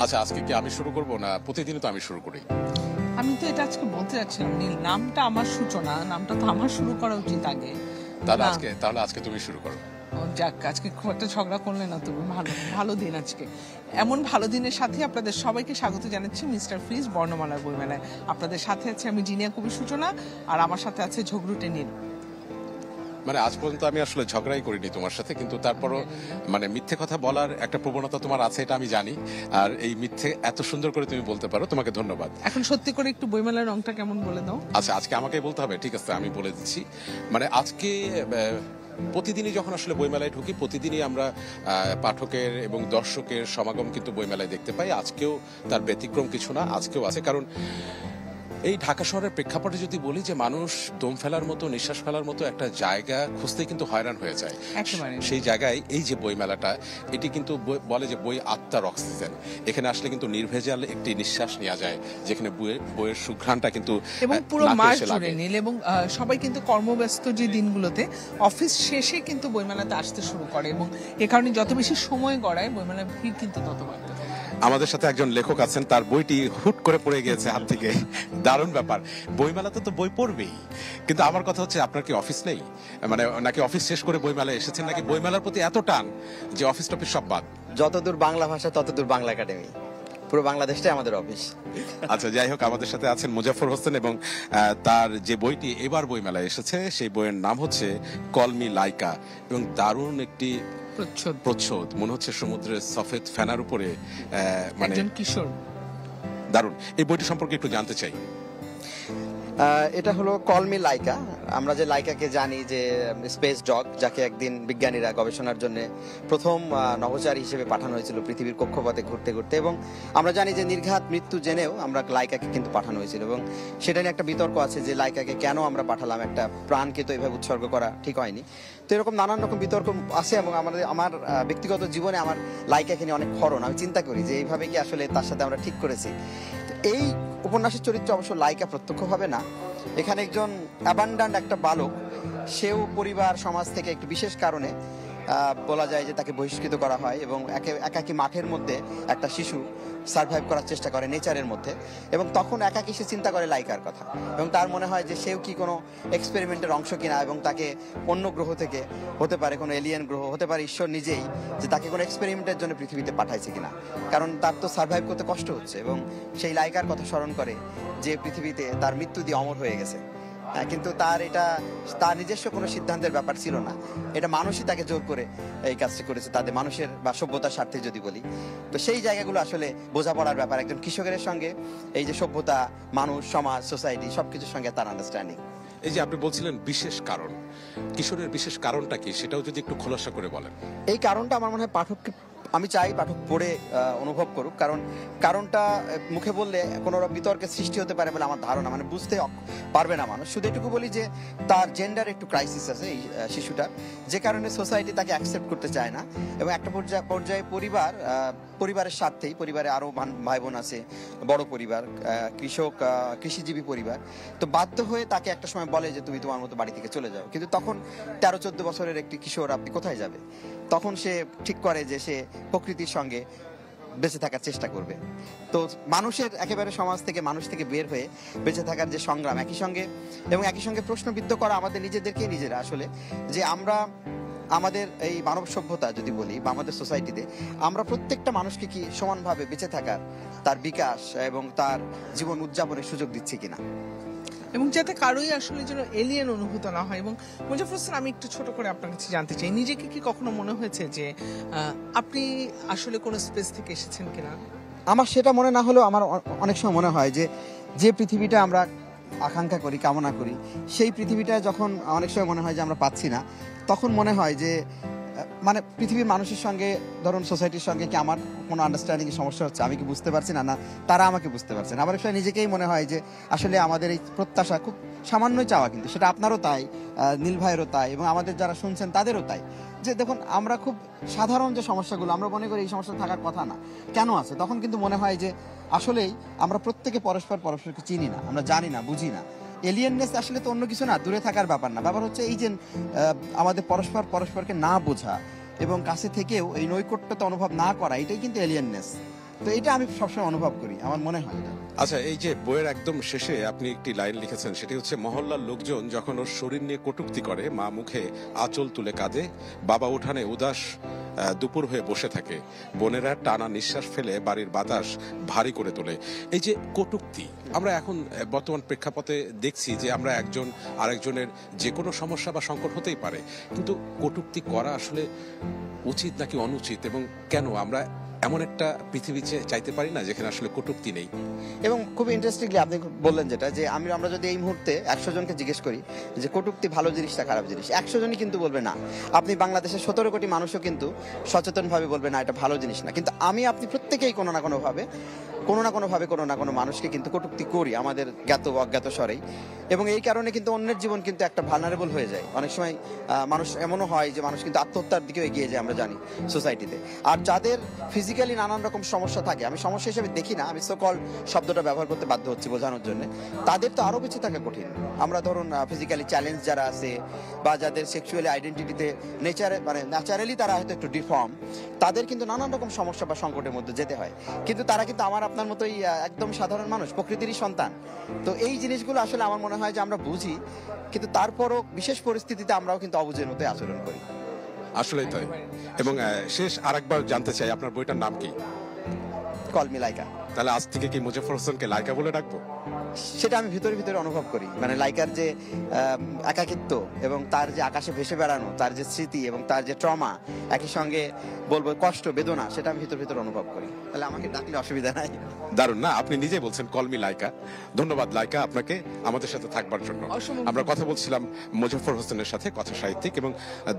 আচ্ছা, আজকে কি আমি শুরু করব না প্রতিদিনই তো আমি শুরু করি? আমি তো এটা আজকে বলতে যাচ্ছিলাম নীল, নামটা আমার সূচনা, নামটা তো আমার শুরু করা উচিত আগে। না, তাহলে আজকে তুমি শুরু করো। ও যাক, আজকে খুব একটা ঝগড়া করলে না তুমি। ভালো ভালো দিন আজকে। এমন ভালো দিনের সাথে আপনাদের সবাইকে স্বাগত জানাচ্ছি মিস্টার ফ্রিজ বর্ণমালার বইমেলায়। আপনাদের সাথে আছে আমি জিনিয়া কবি সূচনা, আর আমার সাথে আছে ঝগড়ুটে নীল। মানে আজ পর্যন্ত আমি আসলে ঝগড়াই করিনি তোমার সাথে, কিন্তু তারপরও মানে মিথ্যে কথা বলার একটা প্রবণতা তোমার আছে, এটা আমি জানি। আর এই মিথ্যে এত সুন্দর করে তুমি বলতে পারো, তোমাকে ধন্যবাদ। এখন সত্যি করে একটু বইমেলার রংটা কেমন বলে দাও। আচ্ছা, আজকে আমাকে বলতে হবে? ঠিক আছে, আমি বলে দিচ্ছি। মানে আজকে প্রতিদিনই যখন আসলে বইমেলায় ঢুকি, প্রতিদিনই আমরা পাঠকের এবং দর্শকের সমাগম কিন্তু বইমেলায় দেখতে পাই। আজকেও তার ব্যতিক্রম কিছু না, আজকেও আছে। কারণ এই ঢাকা শহরের প্রেক্ষাপটে যদি বলি যে মানুষ দম ফেলার মতো, নিঃশ্বাস ফেলার মতো একটা জায়গা খুঁজতেই কিন্তু হয়রান হয়ে যায়। সেই জায়গায় এই যে বইমেলাটা, এটি কিন্তু বলে যে বই আত্মার অক্সিজেন। এখানে আসলে কিন্তু নির্ভেজাল একটি নিঃশ্বাস নেওয়া যায়, যেখানে বইয়ের সুঘ্রাণটা কিন্তু এবং পুরো মাস জুড়ে নীল। এবং সবাই কিন্তু কর্মব্যস্ত যে দিনগুলোতে অফিস শেষে কিন্তু বইমেলাতে আসতে শুরু করে, এবং এ কারণে যত বেশি সময় গড়ায় বইমেলার ভিড় কিন্তু তত বাড়তে থাকে। আমাদের সাথে একজন লেখক আছেন, তার বইটি হুট করে পড়ে গিয়েছে হাত থেকে। দারুণ ব্যাপার। বইমেলাতে তো বই পড়বেই, কিন্তু আমার কথা হচ্ছে আপনার কি অফিস নেই? মানে নাকি অফিস শেষ করে বইমেলায় এসেছেন, নাকি বইমেলার প্রতি এত টান যে অফিস টফিস সব বাদ? যতদূর বাংলা ভাষা ততদূর বাংলা একাডেমি, পুরো বাংলাদেশটাই আমাদের অফিস। আচ্ছা, যাই হোক, আমাদের সাথে আছেন মুজাফফর হোসেন, এবং তার যে বইটি এবার বইমেলায় এসেছে সেই বইয়ের নাম হচ্ছে কল মি লাইকা, এবং দারুণ একটি প্রচ্ছদ, মনে হচ্ছে সমুদ্রের সফেদ ফেনার উপরে মানে কিশোর। দারুণ। এই বইটি সম্পর্কে একটু জানতে চাই। এটা হলো কল মি লাইকা। আমরা যে লাইকাকে জানি যে স্পেস ডগ, যাকে একদিন বিজ্ঞানীরা গবেষণার জন্য প্রথম নভোচারী হিসেবে পাঠানো হয়েছিল পৃথিবীর কক্ষপথে ঘুরতে ঘুরতে, এবং আমরা জানি যে নির্ঘাত মৃত্যু জেনেও আমরা লাইকাকে কিন্তু পাঠানো হয়েছিল, এবং সেটা নিয়ে একটা বিতর্ক আছে যে লাইকাকে কেন আমরা পাঠালাম, একটা প্রাণকে তো এভাবে উৎসর্গ করা ঠিক হয়নি। তো এরকম নানান রকম বিতর্ক আছে, এবং আমার ব্যক্তিগত জীবনে আমার লাইকাকে নিয়ে অনেক ক্ষরণ। আমি চিন্তা করি যে এইভাবে কি আসলে তার সাথে আমরা ঠিক করেছি। এই উপন্যাসের চরিত্র অবশ্য লাইকা প্রত্যক্ষভাবে না, এখানে একজন অ্যাবান্ডান্ট একটা বালক, সেও পরিবার সমাজ থেকে একটু বিশেষ কারণে বলা যায় যে তাকে বহিষ্কৃত করা হয়, এবং একাকী মাঠের মধ্যে একটা শিশু সার্ভাইভ করার চেষ্টা করে নেচারের মধ্যে, এবং তখন একাকী সে চিন্তা করে লাইকার কথা, এবং তার মনে হয় যে সেও কি কোনো এক্সপেরিমেন্টের অংশ কিনা, এবং তাকে অন্য গ্রহ থেকে, হতে পারে কোনো এলিয়েন গ্রহ, হতে পারে ঈশ্বর নিজেই, যে তাকে কোনো এক্সপেরিমেন্টের জন্য পৃথিবীতে পাঠাইছে কিনা, কারণ তার তো সার্ভাইভ করতে কষ্ট হচ্ছে, এবং সেই লাইকার কথা স্মরণ করে যে পৃথিবীতে তার মৃত্যু দিয়ে অমর হয়ে গেছে। কিন্তু তার নিজস্ব কোনো সিদ্ধান্তের ব্যাপার ছিল না, এটা মানুষই তাকে জোর করে এই কাজটি করেছে, তাদের মানুষের বা সভ্যতার স্বার্থে যদি বলি। তো সেই জায়গাগুলো আসলে বোঝাপড়ার ব্যাপার একজন কৃষকের সঙ্গে এই যে সভ্যতা, মানুষ, সমাজ, সোসাইটি সবকিছুর সঙ্গে তার আন্ডারস্ট্যান্ডিং। এই যে আপনি বলছিলেন বিশেষ কারণ, কিশোরের বিশেষ কারণটা কি, সেটাও যদি একটু খোলাসা করে বলেন। এই কারণটা আমার মনে হয় পাঠককে, আমি চাই পাঠক পড়ে অনুভব করুক, কারণ কারণটা মুখে বললে কোনো বিতর্কের সৃষ্টি হতে পারে বলে আমার ধারণা, মানে বুঝতে পারবে না মানুষ। শুধু এটুকু বলি যে তার জেন্ডার একটু ক্রাইসিস আছে এই শিশুটার, যে কারণে সোসাইটি তাকে অ্যাকসেপ্ট করতে চায় না, এবং একটা পর্যায়ে পরিবারের স্বার্থেই, পরিবারে আরও ভাই বোন আছে, বড় পরিবার, কৃষিজীবী পরিবার, তো বাধ্য হয়ে তাকে একটা সময় বলে যে তুমি তোমার মতো বাড়ি থেকে চলে যাও। কিন্তু তখন 13-14 বছরের একটি কিশোর, আপনি কোথায় যাবে? তখন সে ঠিক করে যে সে প্রকৃতির সঙ্গে বেঁচে থাকার চেষ্টা করবে। তো মানুষের একেবারে সমাজ থেকে, মানুষ থেকে বের হয়ে বেঁচে থাকার যে সংগ্রাম, একই সঙ্গে প্রশ্নবিদ্ধ করা আমাদের নিজেদেরকে নিজেরা, আসলে যে আমরা আমাদের এই মানব সভ্যতা যদি বলি বা আমাদের সোসাইটিতে আমরা প্রত্যেকটা মানুষকে কি সমানভাবে বেঁচে থাকার, তার বিকাশ এবং তার জীবন উদযাপনের সুযোগ দিচ্ছি কিনা, এবং যাতে কারোই আসলে যেন এলিয়েন অনুভূত না হয়। এবং মুজাফফর হোসেন, আমি একটু ছোট করে আপনার কাছে জানতে চাই, নিজেকে কি কখনো মনে হয়েছে যে আপনি আসলে কোনো স্পেস থেকে এসেছেন কিনা? আমার সেটা মনে না হলেও আমার অনেক সময় মনে হয় যে পৃথিবীটা আমরা আকাঙ্ক্ষা করি, কামনা করি, সেই পৃথিবীটা যখন অনেক সময় মনে হয় যে আমরা পাচ্ছি না, তখন মনে হয় যে মানে পৃথিবীর মানুষের সঙ্গে, ধরুন সোসাইটির সঙ্গে কি আমার কোনো আন্ডারস্ট্যান্ডিং সমস্যা হচ্ছে, আমি কি বুঝতে পারছি না, তারা আমাকে বুঝতে পারছে না। আবার একটা নিজেকেই মনে হয় যে আসলে আমাদের এই প্রত্যাশা খুব সামান্যই চাওয়া, কিন্তু সেটা আপনারও তাই, নীল ভাইয়েরও তাই, এবং আমাদের যারা শুনছেন তাদেরও তাই, যে দেখুন আমরা খুব সাধারণ যে সমস্যাগুলো আমরা মনে করি এই সমস্যা থাকার কথা না, কেন আছে, তখন কিন্তু মনে হয় যে আসলেই আমরা প্রত্যেকে পরস্পরকে চিনি না, আমরা জানি না, বুঝি না। এলিয়েননেস আসলে তো অন্য কিছু না, দূরে থাকার ব্যাপার না, ব্যাপার হচ্ছে এই যে আমাদের পরস্পরকে না বোঝা এবং কাছে থেকেও এই নৈকট্যতা অনুভব না করা, এটাই কিন্তু এলিয়েননেস। তো এটা আমি সবসময় অনুভব করি, আমার মনে হয় এটা। আচ্ছা, এই যে বইয়ের একদম শেষে আপনি একটি লাইন লিখেছেন, সেটি হচ্ছে মহল্লার লোকজন যখন ওর শরীর নিয়ে কটূক্তি করে, মা মুখে আঁচল তুলে কাঁদে, বাবা উঠানে উদাস দুপুর হয়ে বসে থাকে, বোনেরা টানা নিঃশ্বাস ফেলে বাড়ির বাতাস ভারী করে তোলে। এই যে কটূক্তি, আমরা এখন বর্তমান প্রেক্ষাপটে দেখছি যে আমরা একজন আরেকজনের যে কোনো সমস্যা বা সংকট হতেই পারে, কিন্তু কটূক্তি করা আসলে উচিত নাকি অনুচিত, এবং কেন আমরা এমন একটা পৃথিবী চাইতে পারি না যেখানে আসলে কটূক্তি নেই? এবং খুব ইন্টারেস্টিংলি আপনি বললেন যেটা, যে আমরা যদি এই মুহূর্তে 100 জনকে জিজ্ঞেস করি যে কটূক্তি ভালো জিনিস না খারাপ জিনিস, 100 জনই কিন্তু বলবে না। আপনি বাংলাদেশের 17 কোটি মানুষও কিন্তু সচেতনভাবে বলবে না এটা ভালো জিনিস না। কিন্তু আপনি প্রত্যেকেই কোনো না কোনো মানুষকে কিন্তু কটূক্তি করি আমাদের জ্ঞাত অজ্ঞাত স্বরেই। এবং এই কারণে কিন্তু অন্যের জীবন কিন্তু একটা ভালনারেবল হয়ে যায়। অনেক সময় মানুষ এমনও হয় যে মানুষ কিন্তু আত্মহত্যার দিকেও এগিয়ে যায়, আমরা জানি সোসাইটিতে। আর যাদের ফিজিক্যালি নানান রকম সমস্যা থাকে, আমি সমস্যা হিসেবে দেখি না, আমি সো কল শব্দটা ব্যবহার করতে বাধ্য হচ্ছি বোঝানোর জন্য, তাদের তো আরো বেঁচে থাকা কঠিন। আমরা ধরুন ফিজিক্যালি চ্যালেঞ্জ যারা আছে, বা যাদের সেক্সুয়ালি আইডেন্টিটিতে ন্যাচারালি তারা হয়তো একটু ডিফর্ম, তাদের কিন্তু নানান রকম সমস্যা বা সংকটের মধ্যে যেতে হয়। কিন্তু তারা কিন্তু আমার আপনার মতোই একদম সাধারণ মানুষ, প্রকৃতিরই সন্তান। তো এই জিনিসগুলো আসলে আমার মনে হয় যে আমরা বুঝি, কিন্তু তারপরও বিশেষ পরিস্থিতিতে আমরাও কিন্তু অবুঝের মতো আচরণ করি। আসলেই তাই। এবং শেষ আরেকবার জানতে চাই, আপনার বইটার নাম কি? Call me Laika. তাহলে আজ থেকে কি মুজাফফর হোসেনকে লাইকা বলে ডাকবো? সেটা আমি ভিতরে অনুভব করি, মানে লাইকার যে একাকিত্ব এবং তার যে আকাশে ভেসে বেড়ানো, তার যে স্মৃতি এবং তার যে ট্রমা, একই সঙ্গে বলবো কষ্ট বেদনা, সেটা আমি ভিতর অনুভব করি। তাহলে আমাকে ডাকলে অসুবিধা নাই। দারুণ না, আপনি নিজে বলছেন কলমি লাইকা। ধন্যবাদ লাইকা আপনাকে আমাদের সাথে থাকবার জন্য। আমরা কথা বলছিলাম মুজাফফর হোসেনের সাথে, কথা সাহিত্যিক, এবং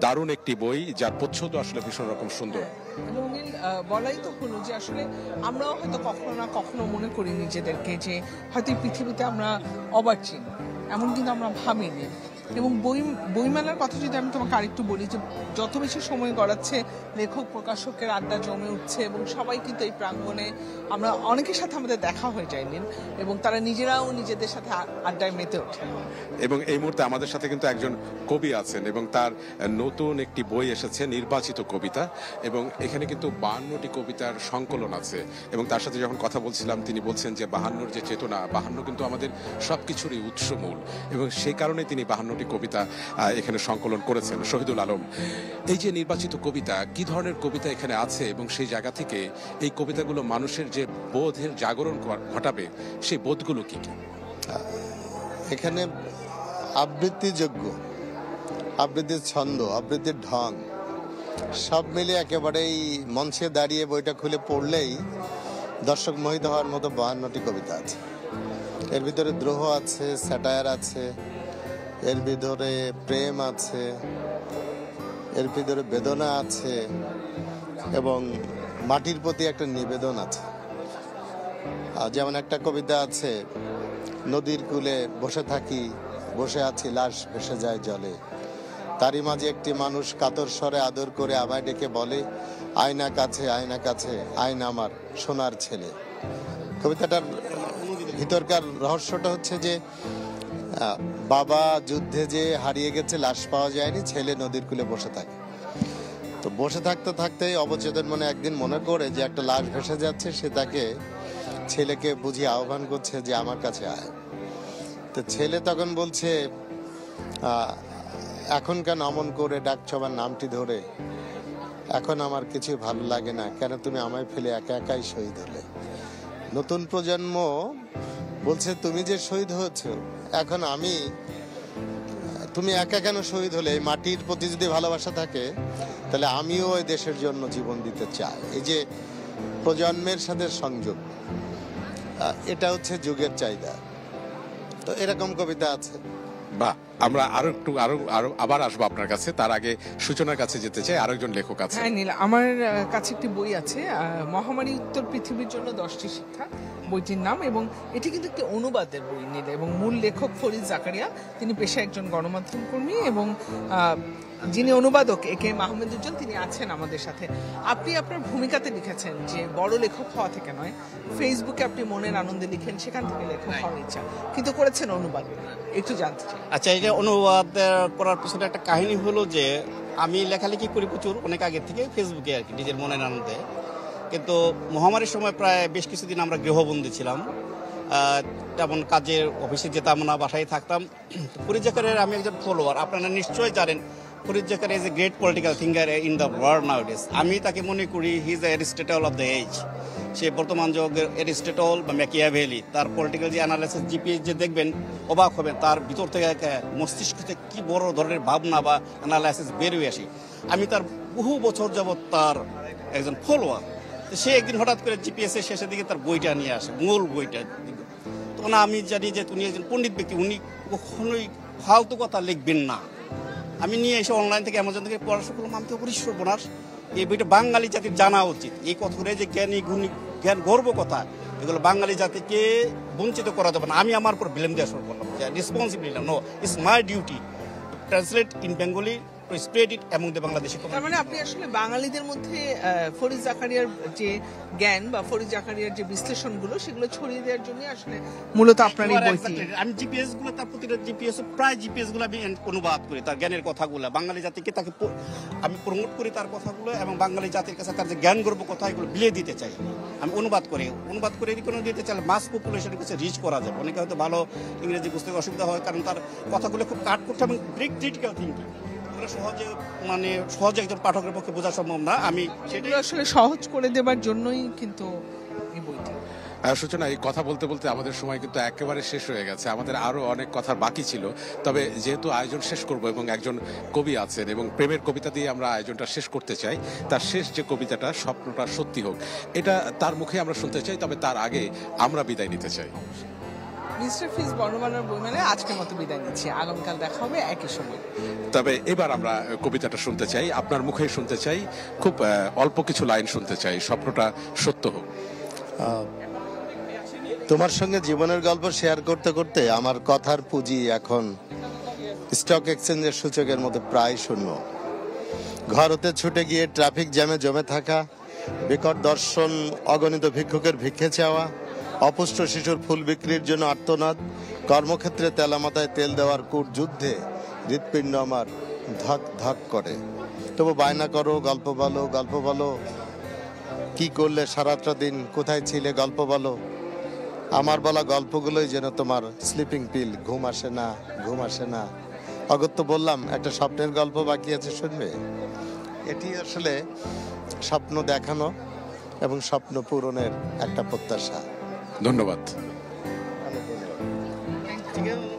দারুণ একটি বই যার প্রচ্ছদ আসলে ভীষণ রকম সুন্দর। রঙিন বলাই তো হলো যে আসলে আমরাও হয়তো কখনো না কখনো মনে করি নিজেদেরকে যে হয়তো এই পৃথিবীতে আমরা অবাচিন, এমন কিন্তু আমরা ভাবিনি। এবং বইমেলার কথা যদি আমি তোমাকে আরেকটু বলি, যে যত বেশি সময় গড়াচ্ছে লেখক প্রকাশকের আড্ডা জমে উঠছে, এবং সবাই কিন্তু এই প্রাঙ্গণে আমরা অনেকের সাথে আমাদের দেখা হয়ে যায়নি, এবং তারা নিজেরাও নিজেদের সাথে আড্ডায় মেতে ওঠে। এবং এই মুহূর্তে আমাদের সাথে কিন্তু একজন কবি আছেন, এবং তার নতুন একটি বই এসেছে, নির্বাচিত কবিতা, এবং এখানে কিন্তু 52টি কবিতার সংকলন আছে। এবং তার সাথে যখন কথা বলছিলাম, তিনি বলছেন যে 52র যে চেতনা, 52 কিন্তু আমাদের সবকিছুরই উৎসমূল, এবং সেই কারণে তিনি 52টি কবিতা এখানে সংকলন করেছেন। শহীদুল আলম, এই যে নির্বাচিত কবিতা, কি ধরনের কবিতা এখানে আছে, এবং সেই জায়গা থেকে এই কবিতাগুলো মানুষের যে বোধের জাগরণ ঘটাবে, সেই বোধগুলো কি কি? এখানে আবৃত্তিযোগ্য, আবৃত্তির ছন্দ, আবৃত্তির ঢং সব মিলে একেবারেই মঞ্চে দাঁড়িয়ে বইটা খুলে পড়লেই দর্শক মোহিত হওয়ার মতো 52টি কবিতা আছে। এর ভিতরে দ্রোহ আছে, স্যাটায়ার আছে, এর ভিতরে প্রেম আছে, এর ভিতরে বেদনা আছে, এবং মাটির প্রতি একটা নিবেদন আছে। যেমন একটা কবিতা আছে, নদীর কূলে বসে থাকি, বসে আছি, লাশ ভেসে যায় জলে, তারই মাঝে একটি মানুষ কাতর স্বরে আদর করে আমায় ডেকে বলে, আয়না কাছে, আয়না কাছে, আয়না আমার সোনার ছেলে। কবিতাটার ভিতরকার রহস্যটা হচ্ছে যে বাবা যুদ্ধে যে হারিয়ে গেছে, লাশ পাওয়া যায়নি, ছেলে নদীর কূলে বসে থাকে। তো বসে থাকতে থাকতেই অবচেতন মনে একদিন মনে করে যে একটা লাশ ভেসে যাচ্ছে, সে তাকে ছেলেকে বুঝিয়ে আহ্বান করছে যে আমার কাছে আয়। তো ছেলে তখন বলছে, এখন কেন অমন করে ডাকছ আমার নামটি ধরে, এখন আমার কিছু ভালো লাগে না, কেন তুমি আমায় ফেলে একা একাই শহীদ হলে। নতুন প্রজন্ম বলছে, তুমি যে শহীদ হয়েছ, এখন তুমি একা কেন শহীদ হলে? এই মাটির প্রতি যদি ভালোবাসা থাকে, তাহলে আমিও ওই দেশের জন্য জীবন দিতে চাই। এই যে প্রজন্মের সাথে সংযোগ, এটা হচ্ছে যুগের চাহিদা। তো এরকম কবিতা আছে। বাহ, আমরা আরো আবার আসবো আপনার কাছে। তার আগে সূচনার কাছে যেতে চাই, আরেকজন লেখক আছে। হ্যাঁ নীলা, আমার কাছে একটি বই আছে, মহামারী উত্তর পৃথিবীর জন্য 10টি শিক্ষা, বইটির নাম। এবং এটি কিন্তু একটি অনুবাদের বই নীলা, এবং মূল লেখক ফরিদ জাকারিয়া, তিনি পেশায় একজন গণমাধ্যম কর্মী, এবং যিনি অনুবাদক একে মাহমুদুজ্জামান, তিনি আছেন আমাদের সাথে। আপনি আপনার ভূমিকাতে লিখেছেন যে বড় লেখক হওয়া থেকে নয়, ফেসবুকে আপনি মনের আনন্দে লিখেন, সেখান থেকে লেখক হওয়ার ইচ্ছা, কিন্তু করেছেন অনুবাদ। একটু জানতে চাই। আচ্ছা, এটা অনুবাদ করার পিছনে একটা কাহিনী হলো যে আমি লেখালেখি করি প্রচুর, অনেক আগে থেকে ফেসবুকে আর কি, নিজের মনের আনন্দে। কিন্তু মহামারীর সময় প্রায় বেশ কিছুদিন আমরা গৃহবন্দী ছিলাম। তেমন কাজের অফিসে যেতাম না, বাসায় থাকতাম। ফরিদ জাকারিয়ার আমি একজন ফলোয়ার। আপনারা নিশ্চয়ই জানেন Fareed Zakaria is a great political thinker in the world nowadays. আমি তাকে মনে করি he is Aristotle of the age. সে বর্তমান যুগের অ্যারিস্টটল বা ম্যাকিয়াভেলি, তার পলিটিক্যাল যে অ্যানালাইসিস জিপিএস যে দেখবেন অবাক হবেন, তার ভিতর থেকে মস্তিষ্ক থেকে কী বড় ধরনের ভাবনা বা অ্যানালাইসিস বেরিয়ে আসে। আমি তার বহু বছর যাবৎ তার একজন ফলোয়ার। সে একদিন হঠাৎ করে জিপিএসের শেষের দিকে তার বইটা নিয়ে আসে, মূল বইটা। তখন আমি জানি যে উনি একজন পণ্ডিত ব্যক্তি, উনি কখনোই ফালতু কথা লিখবেন না। আমি নিয়ে এসে অনলাইন থেকে অ্যামাজন থেকে পড়াশোনা করলাম। আমি তো অবশ্যই বোনাস এই বইটা বাঙালি জাতির জানা উচিত। এই কথাগুলো যে জ্ঞানী গুণী জ্ঞান গর্ব কথা, এগুলো বাঙালি জাতিকে বঞ্চিত করা যাবে না। আমি আমার উপর ব্লেম দেওয়া শুরু করলাম যে responsibility no, it's my duty to translate in Bengali to spread it among the Bangladeshi তার কমিউনিটি। মানে আপনি আসলে বাঙালিদের মধ্যে ফরিদ জাকারিয়ার যে জ্ঞান বা ফরিদ জাকারিয়ার যে বিশ্লেষণগুলো সেগুলো ছড়িয়ে দেওয়ার জন্য আসলে মূলত আপনার এই বইটি। আমি জিপিএস গুলো, তার প্রতিটা জিপিএস প্রায় জিপিএস গুলো আমি অনুবাদ করি, তার জ্ঞানের কথাগুলো বাঙালি জাতিকে তাকে আমি প্রমোট করি তার কথাগুলো, এবং বাঙালি জাতির কাছে তার যে জ্ঞান গর্ব কথা এগুলো বিলিয়ে দিতে চাই। আমি অনুবাদ করে কোনো দিতে চাইলে মাস পপুলেশনের কাছে রিচ করা যাবে। অনেকে হয়তো ভালো ইংরেজি বুঝতে অসুবিধা হয়, কারণ তার কথাগুলো খুব কাট করতে এবং ক্রিটিক্যাল থিঙ্কিং সহজে একজন পাঠকের পক্ষে বোঝা সম্ভব না। আমি সেগুলো আসলে সহজ করে দেবার জন্যই কিন্তু এই বইটি। সূচনা, এই কথা বলতে বলতে আমাদের সময় কিন্তু একেবারে শেষ হয়ে গেছে। আমাদের আরো অনেক কথার বাকি ছিল, তবে যেহেতু আয়োজন শেষ করব এবং একজন কবি আছেন এবং প্রেমের কবিতা দিয়ে আমরা আয়োজনটা শেষ করতে চাই, তার শেষ যে কবিতাটা স্বপ্নটা সত্যি হোক, এটা তার মুখে আমরা শুনতে চাই। তবে তার আগে আমরা বিদায় নিতে চাই। মিস্টার ফ্রিজ বর্ণমালার বইমেলায় আজকের মতো বিদায় নিচ্ছি। আগামীকাল দেখা হবে একই সময়। তবে এবার আমরা কবিতাটা শুনতে চাই, আপনার মুখেই শুনতে চাই, খুব অল্প কিছু লাইন শুনতে চাই। স্বপ্নটা সত্য হোক। তোমার সঙ্গে জীবনের গল্প শেয়ার করতে করতে আমার কথার পুঁজি এখন স্টক এক্সচেঞ্জের সূচকের মতো প্রায় শূন্য। ঘর হতে ছুটে গিয়ে ট্রাফিক জ্যামে জমে থাকা, বিকট দর্শন, অগণিত ভিক্ষুকের ভিক্ষে চাওয়া, অপুষ্ট শিশুর ফুল বিক্রির জন্য আর্তনাদ, কর্মক্ষেত্রে তেলামাথায় তেল দেওয়ার কূট যুদ্ধে হৃৎপিণ্ড আমার ধক ধক করে। তবু বায়না করো, গল্প বলো, গল্প বলো। কি করলে সারাটা দিন, কোথায় ছিলে, গল্প বলো। আমার বলা গল্পগুলোই যেন তোমার স্লিপিং পিল। ঘুম আসে না, ঘুম আসে না। অগত্য বললাম একটা স্বপ্নের গল্প বাকি আছে, শুনবে? এটি আসলে স্বপ্ন দেখানো এবং স্বপ্ন পূরণের একটা প্রত্যাশা। ধন্যবাদ। অনেক ধন্যবাদ। ঠিক আছে।